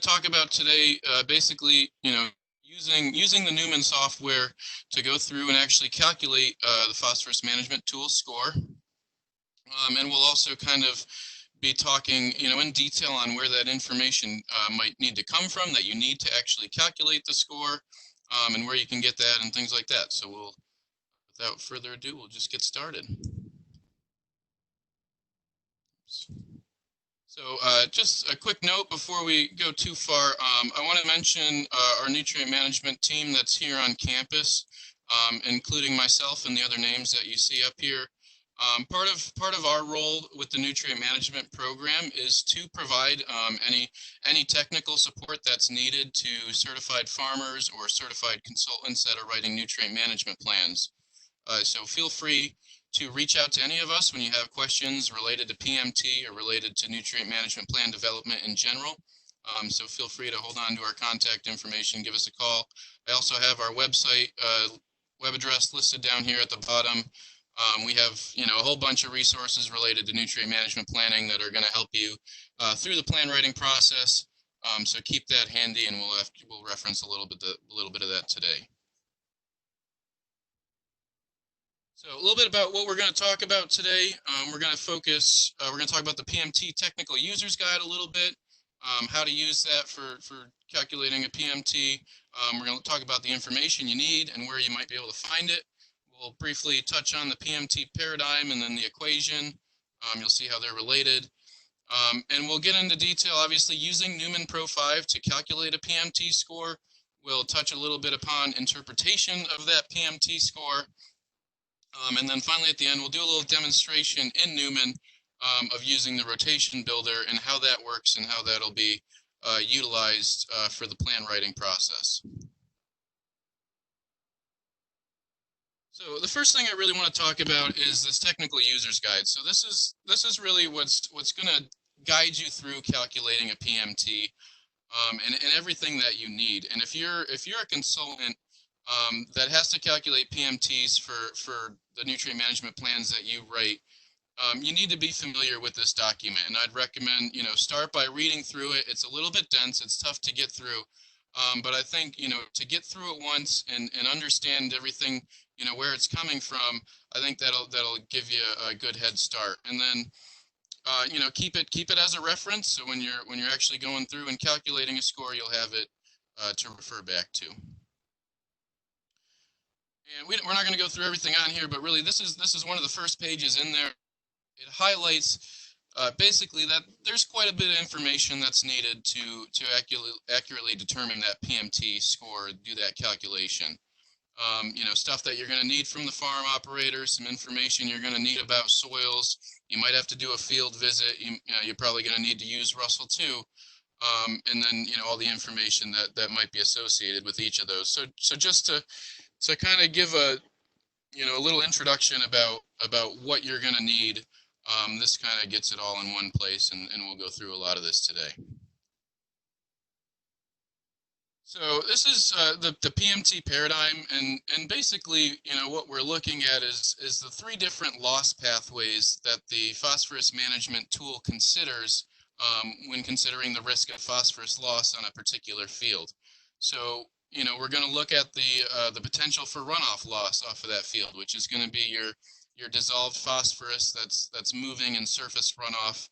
talk about today, basically, using the Newman software to go through and actually calculate the phosphorus management tool score. And we'll also kind of be talking, in detail on where that information might need to come from that you need to actually calculate the score, and where you can get that and things like that. So without further ado, we'll just get started. So just a quick note before we go too far, I want to mention our nutrient management team that's here on campus, including myself and the other names that you see up here. Part of our role with the nutrient management program is to provide any technical support that's needed to certified farmers or certified consultants that are writing nutrient management plans. So feel free to reach out to any of us when you have questions related to PMT or related to nutrient management plan development in general. So feel free to hold on to our contact information, give us a call. I also have our website web address listed down here at the bottom. We have a whole bunch of resources related to nutrient management planning that are going to help you through the plan writing process. So keep that handy, and we'll reference a little bit of that today. So a little bit about what we're going to talk about today. We're going to talk about the PMT Technical Users Guide a little bit, how to use that for calculating a PMT. We're going to talk about the information you need and where you might be able to find it. We'll briefly touch on the PMT paradigm and then the equation. You'll see how they're related. And we'll get into detail, obviously, using Newman Pro 5 to calculate a PMT score. We'll touch a little bit upon interpretation of that PMT score. And then finally, at the end, we'll do a little demonstration in Newman of using the rotation builder and how that works and how that'll be utilized for the plan writing process. So the first thing I really want to talk about is this technical user's guide. So this is really what's going to guide you through calculating a PMT and everything that you need. And if you're a consultant that has to calculate PMTs for the nutrient management plans that you write, you need to be familiar with this document. And I'd recommend, start by reading through it. It's a little bit dense. It's tough to get through. But I think, to get through it once and understand everything, where it's coming from, I think that'll give you a good head start. And then, keep it as a reference. So when you're actually going through and calculating a score, you'll have it to refer back to. And we're not going to go through everything on here, but really this is one of the first pages in there. It highlights basically that there's quite a bit of information that's needed to accurately determine that PMT score, do that calculation. Stuff that you're going to need from the farm operator, some information you're going to need about soils. You might have to do a field visit. You're probably going to need to use Russell too. And then, all the information that might be associated with each of those. So just to kind of give a little introduction about what you're going to need, this kind of gets it all in one place, and we'll go through a lot of this today. So this is the PMT paradigm, and basically, what we're looking at is the three different loss pathways that the phosphorus management tool considers when considering the risk of phosphorus loss on a particular field. So, we're going to look at the potential for runoff loss off of that field, which is going to be your dissolved phosphorus that's moving in surface runoff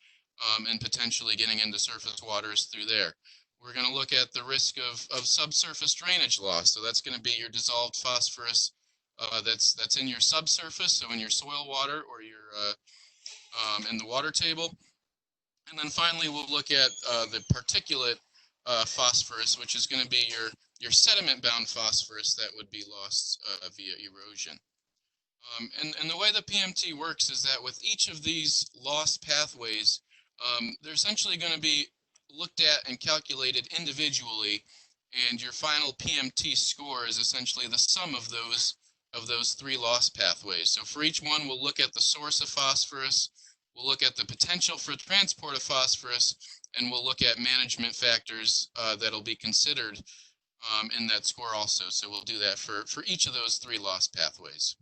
and potentially getting into surface waters through there. We're going to look at the risk of subsurface drainage loss. So that's going to be your dissolved phosphorus that's in your subsurface, so in your soil water or your in the water table. And then finally, we'll look at the particulate phosphorus, which is going to be your sediment-bound phosphorus that would be lost via erosion. And the way the PMT works is that with each of these loss pathways, they're essentially going to be looked at and calculated individually, and your final PMT score is essentially the sum of those three loss pathways. So for each one, we'll look at the source of phosphorus, we'll look at the potential for transport of phosphorus, and we'll look at management factors that'll be considered in that score also. So we'll do that for each of those three loss pathways.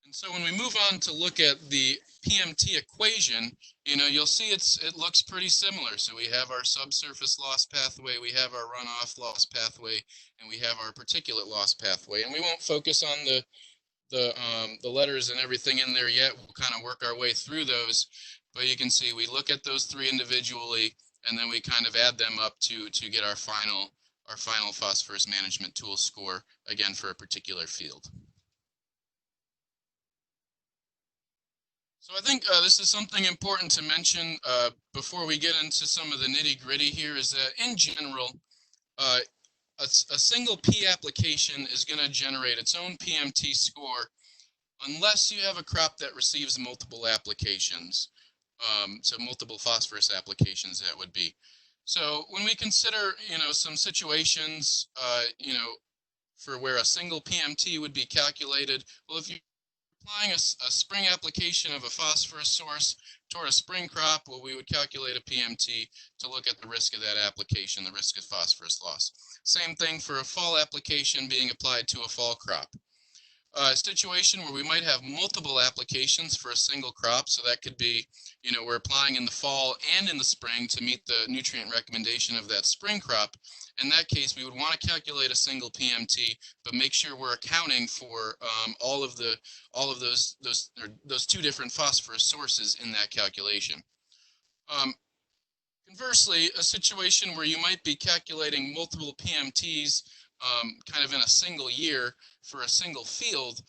And so when we move on to look at the PMT equation, you'll see it looks pretty similar. So we have our subsurface loss pathway, we have our runoff loss pathway, and we have our particulate loss pathway. And we won't focus on the letters and everything in there yet. We'll kind of work our way through those. But you can see we look at those three individually, and then we kind of add them up to get our final phosphorus management tool score, again, for a particular field. So I think this is something important to mention before we get into some of the nitty-gritty here, is that in general, a single P application is going to generate its own PMT score unless you have a crop that receives multiple applications. So multiple phosphorus applications, that would be. So when we consider, some situations, for where a single PMT would be calculated, well, if you're applying a spring application of a phosphorus source toward a spring crop, well, we would calculate a PMT to look at the risk of that application, the risk of phosphorus loss. Same thing for a fall application being applied to a fall crop. A situation where we might have multiple applications for a single crop, so that could be, we're applying in the fall and in the spring to meet the nutrient recommendation of that spring crop. In that case, we would want to calculate a single PMT, but make sure we're accounting for all of those two different phosphorus sources in that calculation. Conversely, a situation where you might be calculating multiple PMTs kind of in a single year for a single field,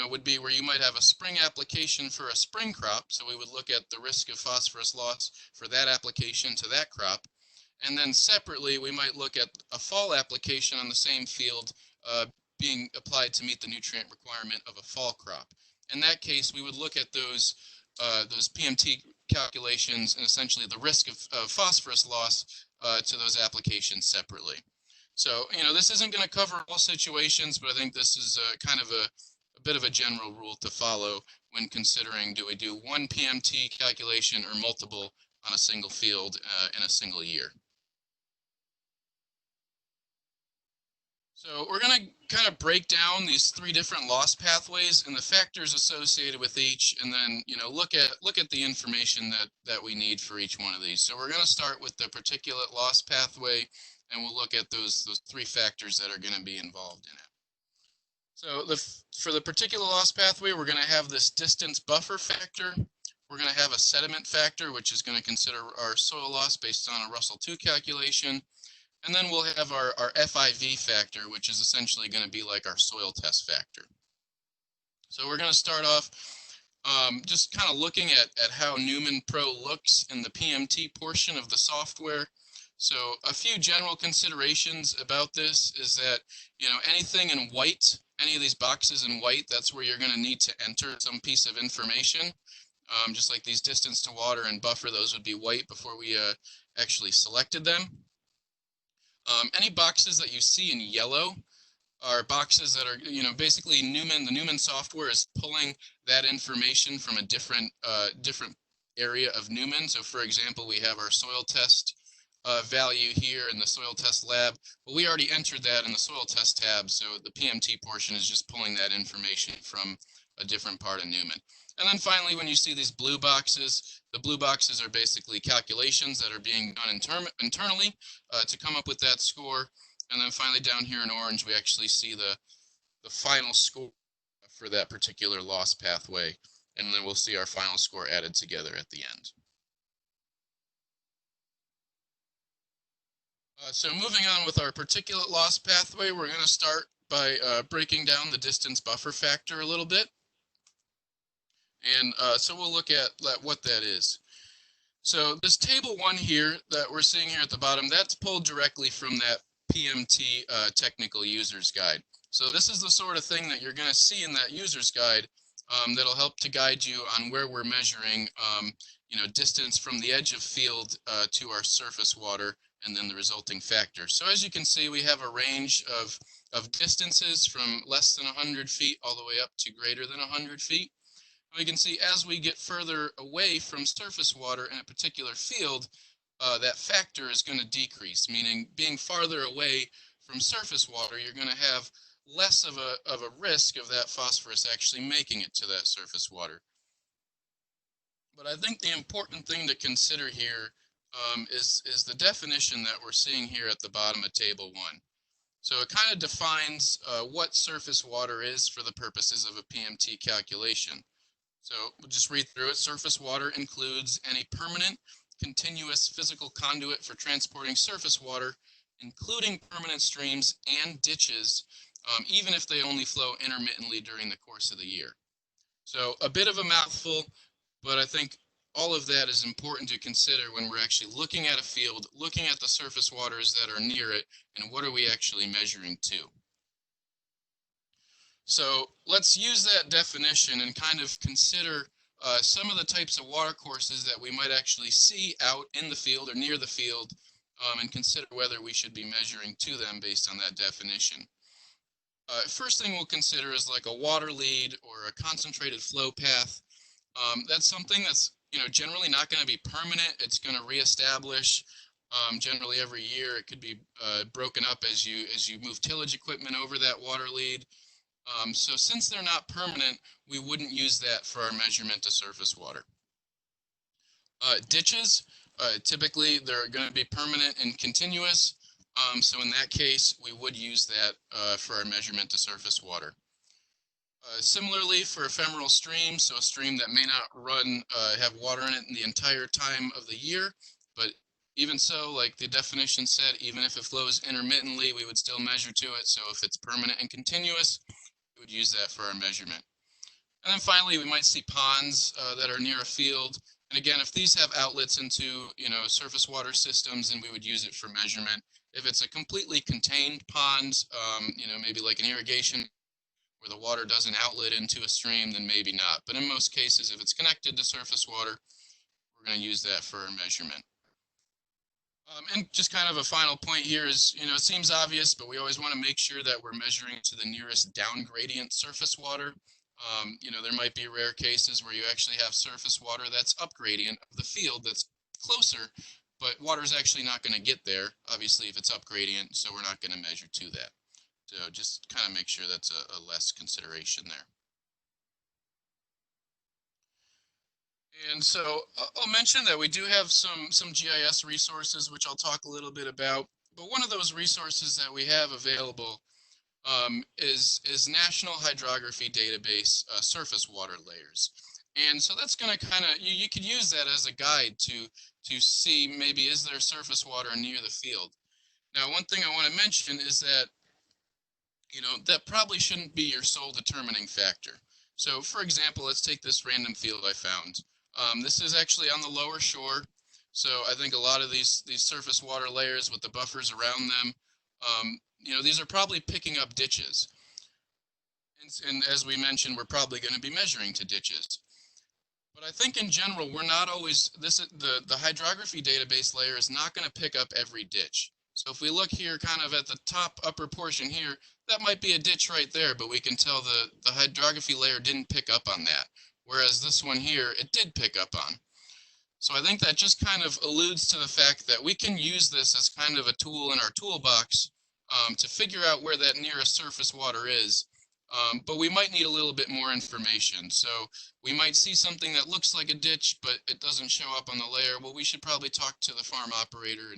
would be where you might have a spring application for a spring crop. So we would look at the risk of phosphorus loss for that application to that crop. And then separately, we might look at a fall application on the same field being applied to meet the nutrient requirement of a fall crop. In that case, we would look at those PMT calculations and essentially the risk of phosphorus loss to those applications separately. So, this isn't going to cover all situations, but I think this is kind of a bit of a general rule to follow when considering, do we do one PMT calculation or multiple on a single field in a single year. So we're going to kind of break down these three different loss pathways and the factors associated with each, and then look at the information that we need for each one of these. So we're going to start with the particulate loss pathway, and we'll look at those three factors that are going to be involved in it. So for the particulate loss pathway, we're going to have this distance buffer factor. We're going to have a sediment factor, which is going to consider our soil loss based on a Russell II calculation. And then we'll have our FIV factor, which is essentially going to be like our soil test factor. So we're going to start off just kind of looking at how Newman Pro looks in the PMT portion of the software. So a few general considerations about this is that, anything in white, any of these boxes in white, that's where you're going to need to enter some piece of information. Just like these distance to water and buffer, those would be white before we actually selected them. Any boxes that you see in yellow are boxes that are, basically the Newman software is pulling that information from a different area of Newman. So for example, we have our soil test value here in the soil test lab. Well, we already entered that in the soil test tab, so the PMT portion is just pulling that information from a different part of Newman. And then finally, when you see these blue boxes, the blue boxes are basically calculations that are being done internally to come up with that score. And then finally down here in orange, we actually see the final score for that particular loss pathway. And then we'll see our final score added together at the end. So moving on with our particulate loss pathway, we're going to start by breaking down the distance buffer factor a little bit. And so we'll look at what that is. So this table 1 here that we're seeing here at the bottom, that's pulled directly from that PMT technical user's guide. So this is the sort of thing that you're going to see in that user's guide that'll help to guide you on where we're measuring distance from the edge of field to our surface water and then the resulting factor. So as you can see, we have a range of distances from less than 100 feet all the way up to greater than 100 feet. We can see as we get further away from surface water in a particular field, that factor is going to decrease, meaning being farther away from surface water, you're going to have less of a risk of that phosphorus actually making it to that surface water. But I think the important thing to consider here is the definition that we're seeing here at the bottom of Table 1. So it kind of defines what surface water is for the purposes of a PMT calculation. So we'll just read through it. Surface water includes any permanent, continuous physical conduit for transporting surface water, including permanent streams and ditches, even if they only flow intermittently during the course of the year. So a bit of a mouthful, but I think all of that is important to consider when we're actually looking at a field, looking at the surface waters that are near it, and what are we actually measuring to. So let's use that definition and kind of consider some of the types of watercourses that we might actually see out in the field or near the field, and consider whether we should be measuring to them based on that definition. First thing we'll consider is like a water lead or a concentrated flow path. That's something that's generally not going to be permanent. It's going to reestablish generally every year. It could be broken up as you move tillage equipment over that water lead. So since they're not permanent, we wouldn't use that for our measurement of surface water. Ditches, typically they're going to be permanent and continuous. So in that case, we would use that for our measurement of surface water. Similarly, for ephemeral streams, so a stream that may not run, have water in it in the entire time of the year, but even so, like the definition said, even if it flows intermittently, we would still measure to it. So if it's permanent and continuous, we would use that for our measurement. And then finally, we might see ponds that are near a field. And again, if these have outlets into, surface water systems, then we would use it for measurement. If it's a completely contained pond, maybe like an irrigation where the water doesn't outlet into a stream, then maybe not. But in most cases, if it's connected to surface water, we're going to use that for our measurement. And just kind of a final point here is, it seems obvious, but we always want to make sure that we're measuring to the nearest down gradient surface water. There might be rare cases where you actually have surface water that's up gradient of the field that's closer, but water is actually not going to get there, obviously, if it's up gradient, so we're not going to measure to that. So just kind of make sure that's a less consideration there. And so I'll mention that we do have some GIS resources, which I'll talk a little bit about. But one of those resources that we have available is National Hydrography Database surface water layers. And so that's going to kind of, you could use that as a guide to see maybe is there surface water near the field. Now, one thing I want to mention is that, that probably shouldn't be your sole determining factor. So for example, let's take this random field I found. This is actually on the lower shore. So I think a lot of these surface water layers with the buffers around them, these are probably picking up ditches. And as we mentioned, we're probably going to be measuring to ditches. But I think in general, we're not always, the hydrography database layer is not going to pick up every ditch. So if we look here kind of at the top upper portion here, that might be a ditch right there, but we can tell the hydrography layer didn't pick up on that. Whereas this one here, it did pick up on. So I think that just kind of alludes to the fact that we can use this as kind of a tool in our toolbox to figure out where that nearest surface water is. But we might need a little bit more information. So we might see something that looks like a ditch, but it doesn't show up on the layer. Well, we should probably talk to the farm operator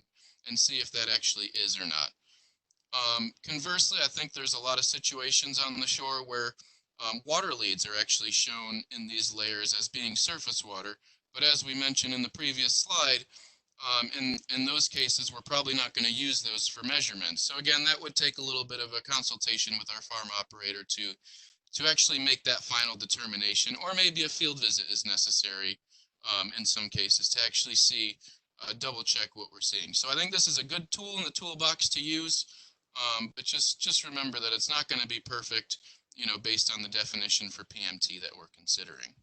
and see if that actually is or not. Conversely, I think there's a lot of situations on the shore where water leads are actually shown in these layers as being surface water. But as we mentioned in the previous slide, in those cases, we're probably not going to use those for measurements. So again, that would take a little bit of a consultation with our farm operator to actually make that final determination, or maybe a field visit is necessary in some cases to actually see, double check what we're seeing. So I think this is a good tool in the toolbox to use, but just remember that it's not going to be perfect, based on the definition for PMT that we're considering.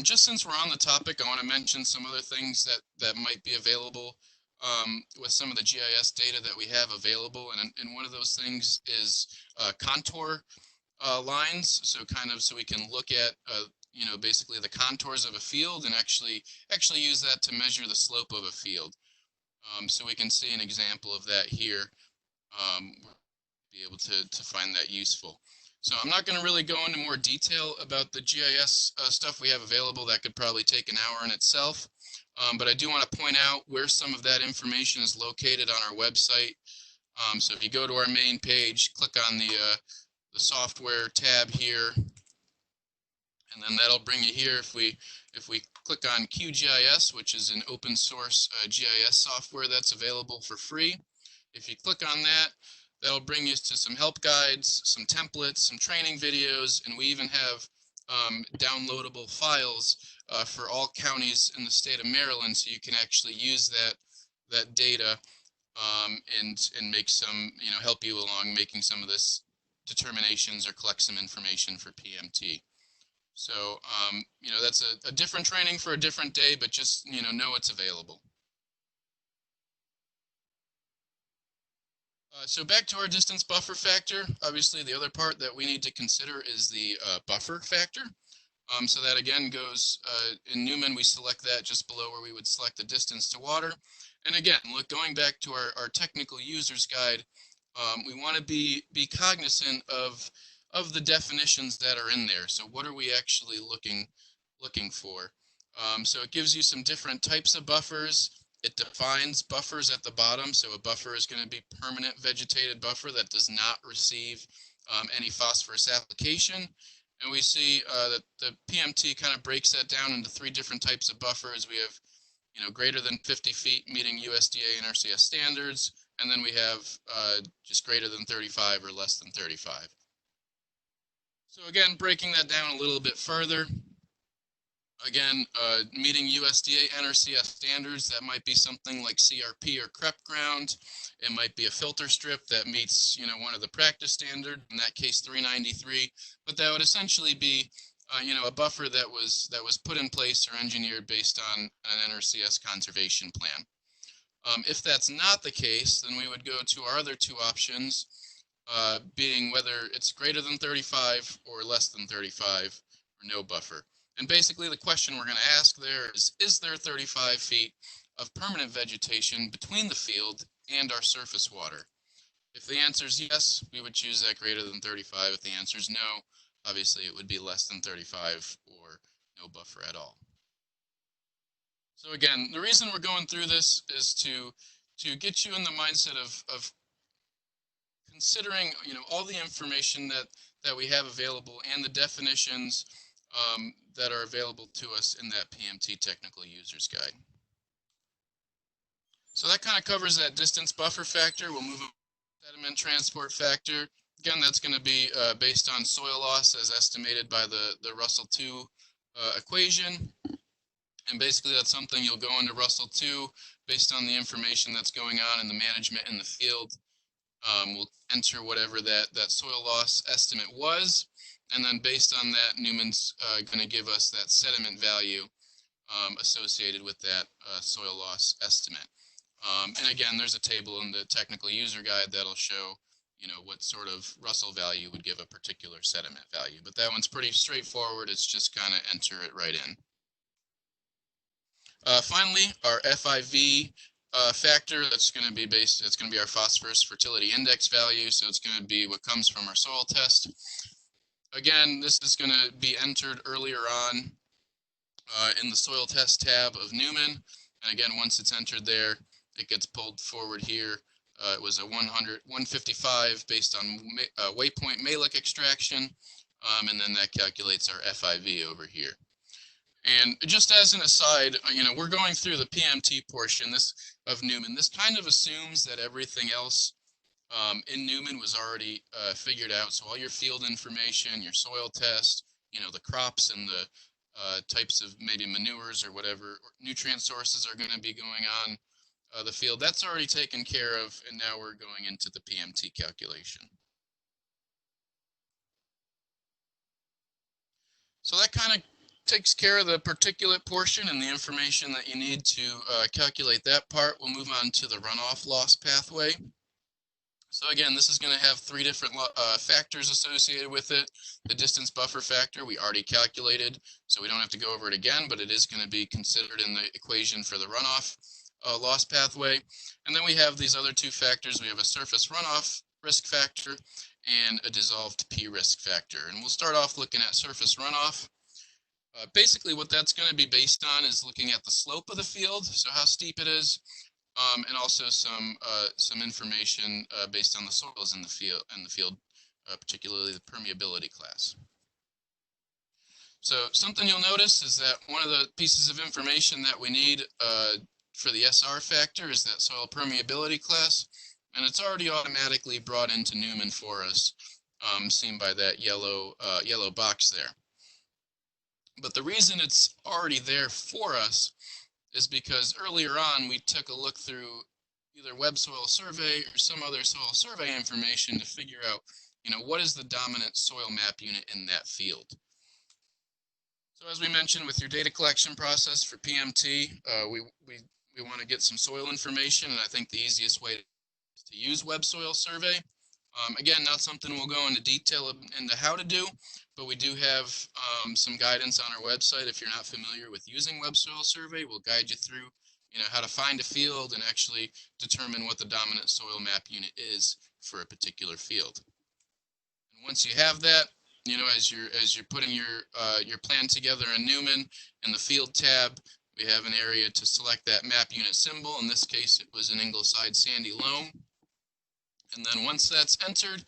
Just since we're on the topic, I want to mention some other things that might be available with some of the GIS data that we have available. And one of those things is contour lines. So so we can look at, basically the contours of a field and actually use that to measure the slope of a field. So we can see an example of that here. be able to find that useful. So I'm not going to really go into more detail about the GIS stuff we have available. That could probably take an hour in itself. But I do want to point out where some of that information is located on our website. So if you go to our main page, click on the software tab here, and then that'll bring you here. If we click on QGIS, which is an open source GIS software that's available for free, if you click on that, that'll bring you to some help guides, some templates, some training videos, and we even have downloadable files for all counties in the state of Maryland, so you can actually use that data and make some, help you along making some of this determinations or collect some information for PMT. So, that's a different training for a different day, but just, know it's available. So back to our distance buffer factor. Obviously, the other part that we need to consider is the buffer factor. So that again goes, in Newman, we select that just below where we would select the distance to water. And again, look, going back to our technical users guide, we want to be cognizant of the definitions that are in there. So what are we actually looking for? So it gives you some different types of buffers. It defines buffers at the bottom. So a buffer is going to be permanent vegetated buffer that does not receive any phosphorus application. And we see that the PMT kind of breaks that down into 3 different types of buffers. We have, greater than 50 feet meeting USDA and NRCS standards. And then we have just greater than 35 or less than 35. So again, breaking that down a little bit further. Again, meeting USDA NRCS standards, that might be something like CRP or CREP ground. It might be a filter strip that meets, one of the practice standard, in that case 393. But that would essentially be, a buffer that was put in place or engineered based on an NRCS conservation plan. If that's not the case, then we would go to our other 2 options, being whether it's greater than 35 or less than 35 or no buffer. And basically the question we're going to ask there is there 35 feet of permanent vegetation between the field and our surface water? If the answer is yes, we would choose that greater than 35. If the answer is no, obviously it would be less than 35 or no buffer at all. So again, the reason we're going through this is to get you in the mindset of considering, all the information that we have available and the definitions that are available to us in that PMT Technical Users Guide. So that kind of covers that distance buffer factor. We'll move on to sediment transport factor. Again, that's going to be based on soil loss as estimated by the Russell II equation. And basically that's something you'll go into Russell II based on the information that's going on in the management in the field. We'll enter whatever that soil loss estimate was. And then based on that, Newman's going to give us that sediment value associated with that soil loss estimate. And again, there's a table in the technical user guide that'll show, what sort of Russell value would give a particular sediment value. But that one's pretty straightforward. It's just kind of enter it right in. Finally, our FIV factor, that's going to be it's going to be our phosphorus fertility index value. So it's going to be what comes from our soil test. Again, this is going to be entered earlier on in the soil test tab of Newman. And again, once it's entered there, it gets pulled forward here. It was a 155 based on waypoint Malick extraction. And then that calculates our FIV over here. And just as an aside, we're going through the PMT portion of Newman. This kind of assumes that everything else in Newman was already figured out. So all your field information, your soil test, the crops and the types of maybe manures or whatever or nutrient sources are going to be going on the field, that's already taken care of. And now we're going into the PMT calculation. So that kind of takes care of the particulate portion and the information that you need to calculate that part. We'll move on to the runoff loss pathway. So again, this is going to have 3 different factors associated with it. The distance buffer factor we already calculated, so we don't have to go over it again, but it is going to be considered in the equation for the runoff loss pathway. And then we have these other 2 factors. We have a surface runoff risk factor and a dissolved P risk factor. And we'll start off looking at surface runoff. Basically what that's going to be based on is looking at the slope of the field, so how steep it is, and also some information based on the soils in the field, particularly the permeability class. So something you'll notice is that one of the pieces of information that we need for the SR factor is that soil permeability class, and it's already automatically brought into Newman for us, seen by that yellow box there. But the reason it's already there for us is because earlier on we took a look through either web soil survey or some other soil survey information to figure out, what is the dominant soil map unit in that field. So as we mentioned with your data collection process for PMT, we want to get some soil information, and I think the easiest way to use web soil survey. Again, not something we'll go into detail into how to do, but we do have some guidance on our website. If you're not familiar with using web soil survey, we'll guide you through, how to find a field and actually determine what the dominant soil map unit is for a particular field. And once you have that, as you're putting your plan together in Newman, in the field tab, we have an area to select that map unit symbol. In this case, it was an Ingleside Sandy Loam. And then once that's entered,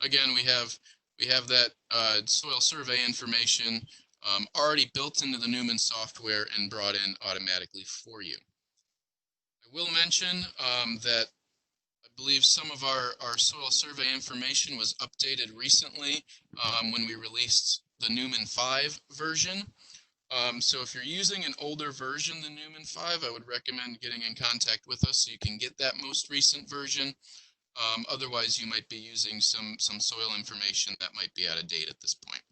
again, we have that soil survey information already built into the Newman software and brought in automatically for you. I will mention that I believe some of our soil survey information was updated recently when we released the Newman 5 version. So if you're using an older version than Newman 5, I would recommend getting in contact with us so you can get that most recent version. Otherwise, you might be using some soil information that might be out of date at this point.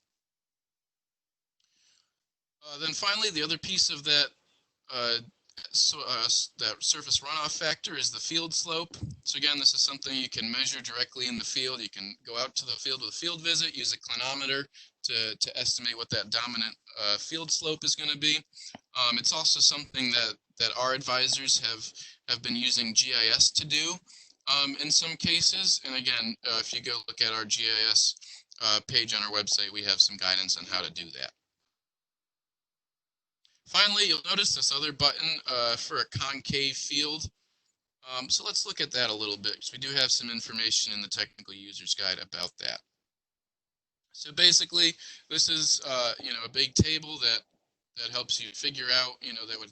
Then finally, the other piece of that that surface runoff factor is the field slope. So again, this is something you can measure directly in the field. You can go out to the field with a field visit, use a clinometer to estimate what that dominant field slope is going to be. It's also something that our advisors have been using GIS to do. In some cases, and again, if you go look at our GIS page on our website, we have some guidance on how to do that. Finally, you'll notice this other button for a concave field. So let's look at that a little bit, because we do have some information in the technical user's guide about that. So basically, this is a big table that helps you figure out, that would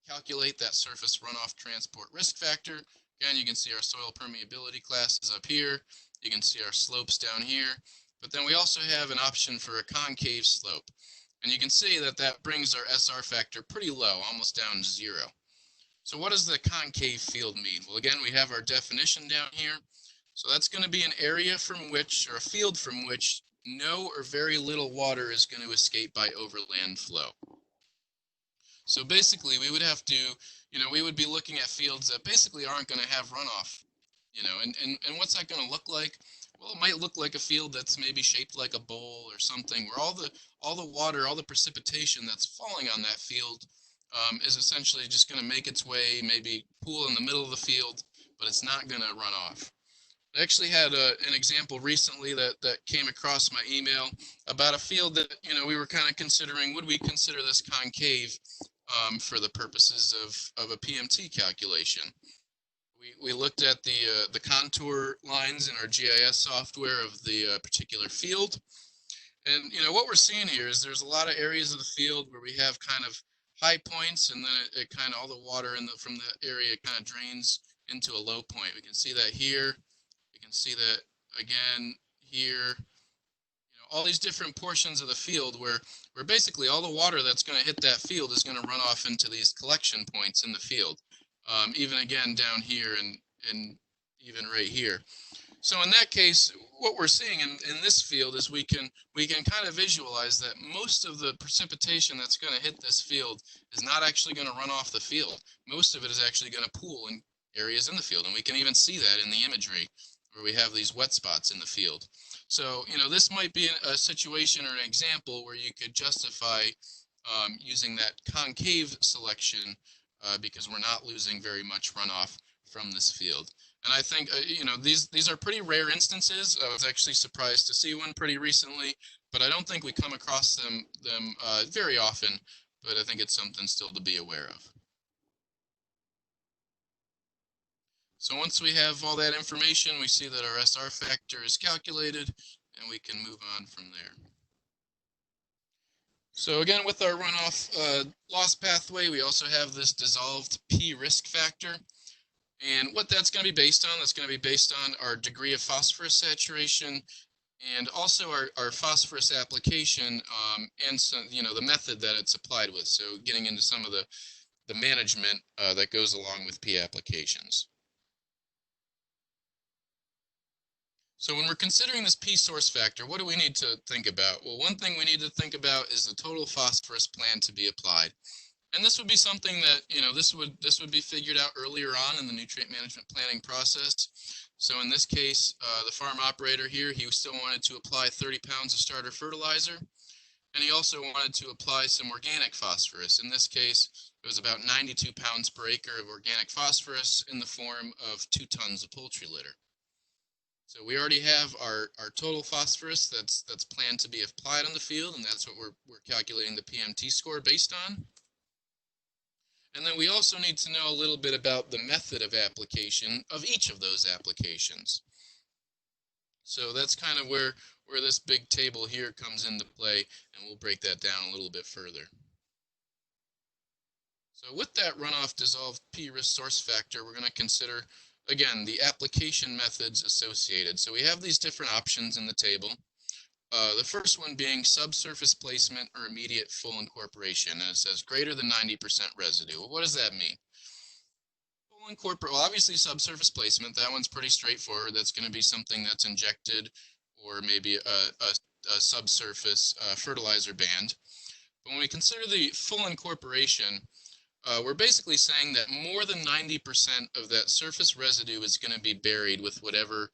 calculate that surface runoff transport risk factor. Again, you can see our soil permeability classes up here. You can see our slopes down here. But then we also have an option for a concave slope. And you can see that brings our SR factor pretty low, almost down to 0. So what does the concave field mean? Well, again, we have our definition down here. So that's going to be an area from which, or a field from which, no or very little water is going to escape by overland flow. So basically, we would have to, we would be looking at fields that basically aren't going to have runoff, and what's that going to look like? Well, it might look like a field that's maybe shaped like a bowl or something, where all the water, all the precipitation that's falling on that field is essentially just going to make its way, maybe pool in the middle of the field, but it's not going to run off. I actually had an example recently that came across my email about a field that, we were kind of considering, would we consider this concave for the purposes of a PMT calculation. We looked at the contour lines in our GIS software of the particular field. And, what we're seeing here is there's a lot of areas of the field where we have kind of high points, and then it kind of, all the water from the area kind of drains into a low point. We can see that here. We can see that again here. All these different portions of the field where basically all the water that's going to hit that field is going to run off into these collection points in the field. Even again down here and even right here. So in that case, what we're seeing in this field is we can kind of visualize that most of the precipitation that's going to hit this field is not actually going to run off the field. Most of it is actually going to pool in areas in the field, and we can even see that in the imagery where we have these wet spots in the field. So, this might be a situation or an example where you could justify using that concave selection because we're not losing very much runoff from this field. And I think, these are pretty rare instances. I was actually surprised to see one pretty recently, but I don't think we come across them very often, but I think it's something still to be aware of. So once we have all that information, we see that our SR factor is calculated, and we can move on from there. So again, with our runoff loss pathway, we also have this dissolved P risk factor. And what that's going to be based on, that's going to be based on our degree of phosphorus saturation and also our phosphorus application and some, the method that it's applied with. So getting into some of the management that goes along with P applications. So when we're considering this P source factor, what do we need to think about? Well, one thing we need to think about is the total phosphorus planned to be applied. And this would be something that, this would be figured out earlier on in the nutrient management planning process. So in this case, the farm operator here, he still wanted to apply 30 pounds of starter fertilizer. And he also wanted to apply some organic phosphorus. In this case, it was about 92 pounds per acre of organic phosphorus in the form of 2 tons of poultry litter. So we already have our total phosphorus that's planned to be applied on the field, and that's what we're calculating the PMT score based on. And then we also need to know a little bit about the method of application of each of those applications. So that's kind of where this big table here comes into play, and we'll break that down a little bit further. So with that runoff dissolved P risk source factor, we're going to consider, again, the application methods associated. So we have these different options in the table. The first one being subsurface placement or immediate full incorporation, and it says greater than 90% residue. Well, what does that mean? Full incorporation, well, obviously subsurface placement, that one's pretty straightforward. That's going to be something that's injected or maybe a subsurface fertilizer band. But when we consider the full incorporation, we're basically saying that more than 90% of that surface residue is going to be buried with whatever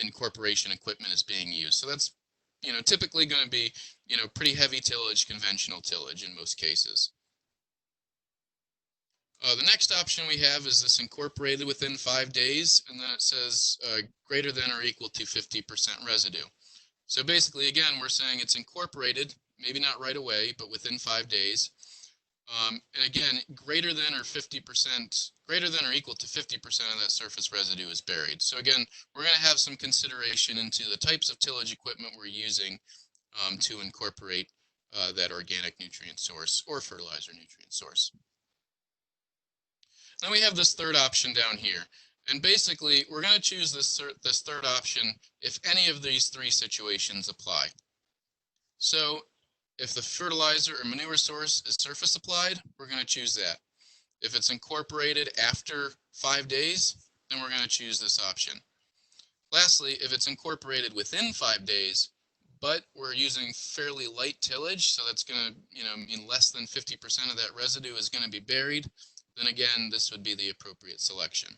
incorporation equipment is being used. So that's typically going to be, pretty heavy tillage, conventional tillage in most cases. The next option we have is this incorporated within 5 days, and then it says greater than or equal to 50% residue. So basically, again, we're saying it's incorporated, maybe not right away, but within 5 days. And again, greater than or equal to 50% of that surface residue is buried. So again, we're going to have some consideration into the types of tillage equipment we're using to incorporate that organic nutrient source or fertilizer nutrient source. Then we have this third option down here. And basically, we're going to choose this third option if any of these 3 situations apply. So if the fertilizer or manure source is surface applied, we're going to choose that. If it's incorporated after 5 days, then we're going to choose this option. Lastly, if it's incorporated within 5 days, but we're using fairly light tillage, so that's going to mean less than 50% of that residue is going to be buried, then again, this would be the appropriate selection.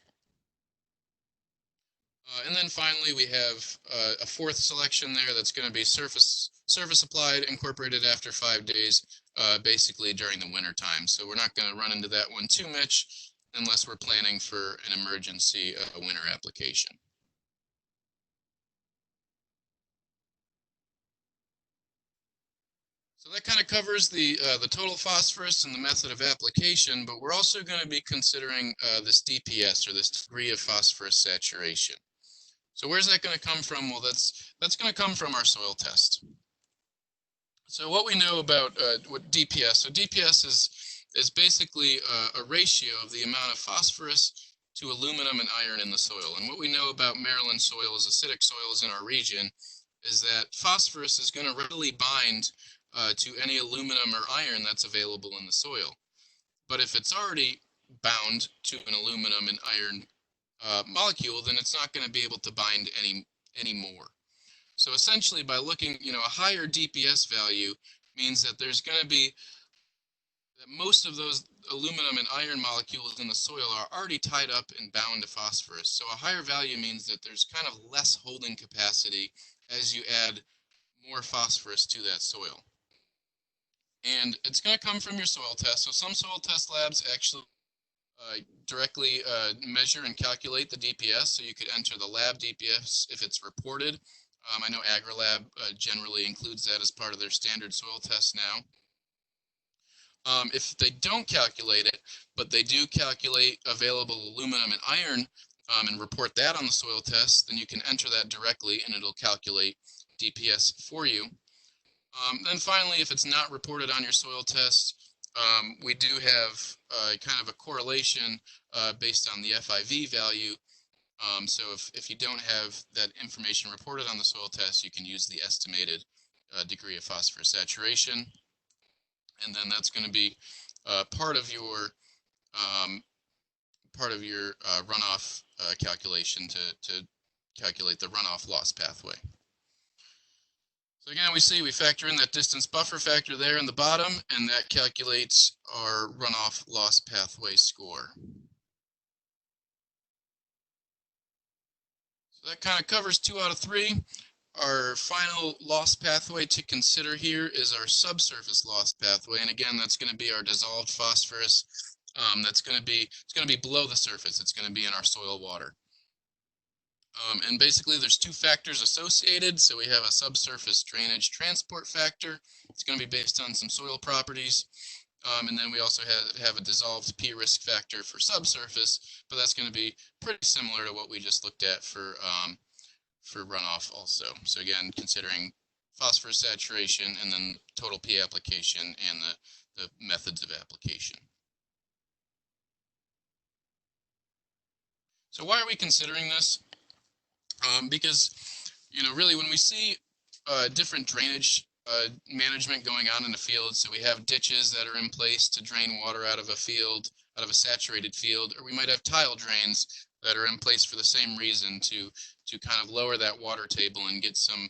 And then finally, we have a fourth selection there that's going to be surface applied, incorporated after 5 days, basically during the winter time. So we're not going to run into that one too much unless we're planning for an emergency winter application. So that kind of covers the total phosphorus and the method of application, but we're also going to be considering this DPS, or this degree of phosphorus saturation. So where's that going to come from? Well, that's going to come from our soil test. So what we know about what DPS, so DPS is basically a ratio of the amount of phosphorus to aluminum and iron in the soil. And what we know about Maryland soils, acidic soils in our region, is that phosphorus is going to readily bind to any aluminum or iron that's available in the soil. But if it's already bound to an aluminum and iron molecule, then it's not going to be able to bind anymore. So essentially, by looking, a higher DPS value means that there's going to be that most of those aluminum and iron molecules in the soil are already tied up and bound to phosphorus. So a higher value means that there's kind of less holding capacity as you add more phosphorus to that soil. And it's going to come from your soil test. So some soil test labs actually directly measure and calculate the DPS. So you could enter the lab DPS if it's reported. I know AgriLab generally includes that as part of their standard soil test now. If they don't calculate it, but they do calculate available aluminum and iron and report that on the soil test, then you can enter that directly and it'll calculate DPS for you. Then finally, if it's not reported on your soil test, we do have kind of a correlation based on the FIV value. So if you don't have that information reported on the soil test, you can use the estimated degree of phosphorus saturation. And then that's going to be part of your runoff calculation to calculate the runoff loss pathway. So again, we factor in that distance buffer factor there in the bottom, and that calculates our runoff loss pathway score. So that kind of covers 2 out of 3. Our final loss pathway to consider here is our subsurface loss pathway, and again, that's going to be our dissolved phosphorus. It's going to be below the surface. It's going to be in our soil water. And basically, there's 2 factors associated. So we have a subsurface drainage transport factor. It's going to be based on some soil properties. And then we also have a dissolved P risk factor for subsurface, but that's going to be pretty similar to what we just looked at for runoff also. So again, considering phosphorus saturation and then total P application and the methods of application. So why are we considering this? Because, really when we see different drainage management going on in the field, so we have ditches that are in place to drain water out of a field, out of a saturated field, or we might have tile drains that are in place for the same reason to kind of lower that water table and get some,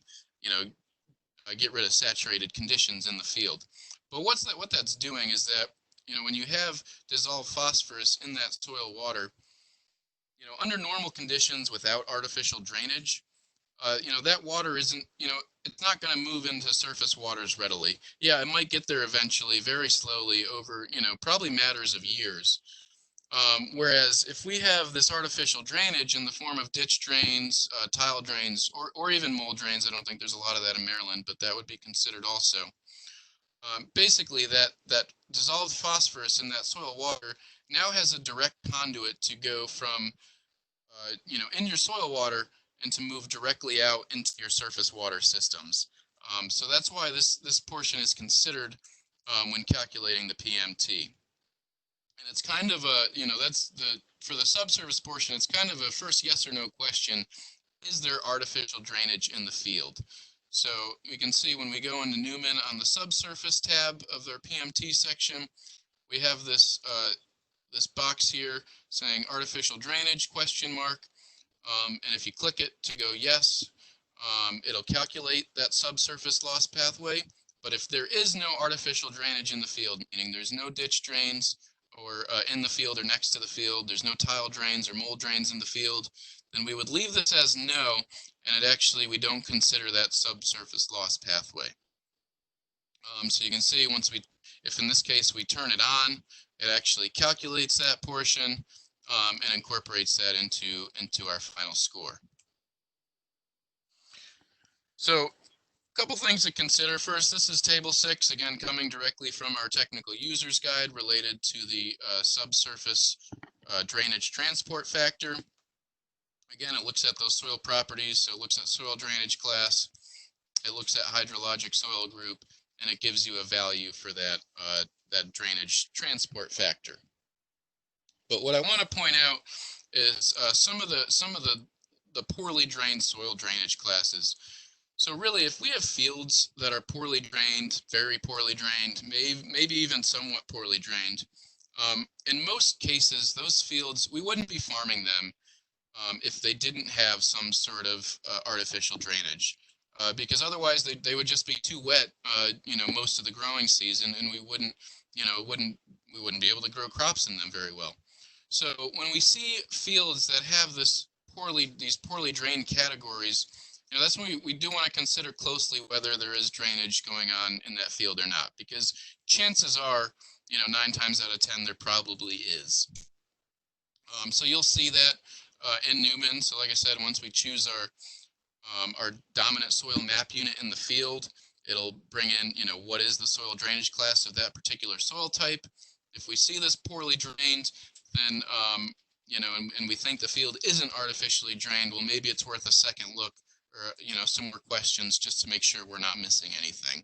get rid of saturated conditions in the field. But what that's doing is that, when you have dissolved phosphorus in that soil water, under normal conditions without artificial drainage, that water isn't, it's not going to move into surface waters readily. Yeah, it might get there eventually, very slowly over, probably matters of years. Whereas if we have this artificial drainage in the form of ditch drains, tile drains, or even mold drains, I don't think there's a lot of that in Maryland, but that would be considered also. Basically, that dissolved phosphorus in that soil water now has a direct conduit to go from, in your soil water and to move directly out into your surface water systems. So that's why this portion is considered when calculating the PMT. And it's kind of a, for the subsurface portion, it's kind of a first yes or no question. Is there artificial drainage in the field? So we can see when we go into Newman on the subsurface tab of their PMT section, we have this box here saying artificial drainage question mark. And if you click it to go yes, it'll calculate that subsurface loss pathway. But if there is no artificial drainage in the field, meaning there's no ditch drains or in the field or next to the field, there's no tile drains or mold drains in the field, then we would leave this as no, and we don't consider that subsurface loss pathway. So you can see if in this case we turn it on, it actually calculates that portion and incorporates that into our final score. So a couple things to consider. First, this is table 6, again coming directly from our technical users guide related to the subsurface drainage transport factor. Again, it looks at those soil properties, so it looks at soil drainage class, it looks at hydrologic soil group, and it gives you a value for that that drainage transport factor. But what I want to point out is some of the poorly drained soil drainage classes. So really, if we have fields that are poorly drained, very poorly drained, maybe even somewhat poorly drained, in most cases, those fields, we wouldn't be farming them if they didn't have some sort of artificial drainage. Because otherwise they would just be too wet, most of the growing season, and we wouldn't be able to grow crops in them very well. So when we see fields that have these poorly drained categories, that's when we do want to consider closely whether there is drainage going on in that field or not, because chances are, 9 times out of 10 there probably is. So you'll see that in Newman. So like I said, once we choose our dominant soil map unit in the field, it'll bring in, what is the soil drainage class of that particular soil type. If we see this poorly drained, then, and we think the field isn't artificially drained, well, maybe it's worth a second look or, some more questions just to make sure we're not missing anything.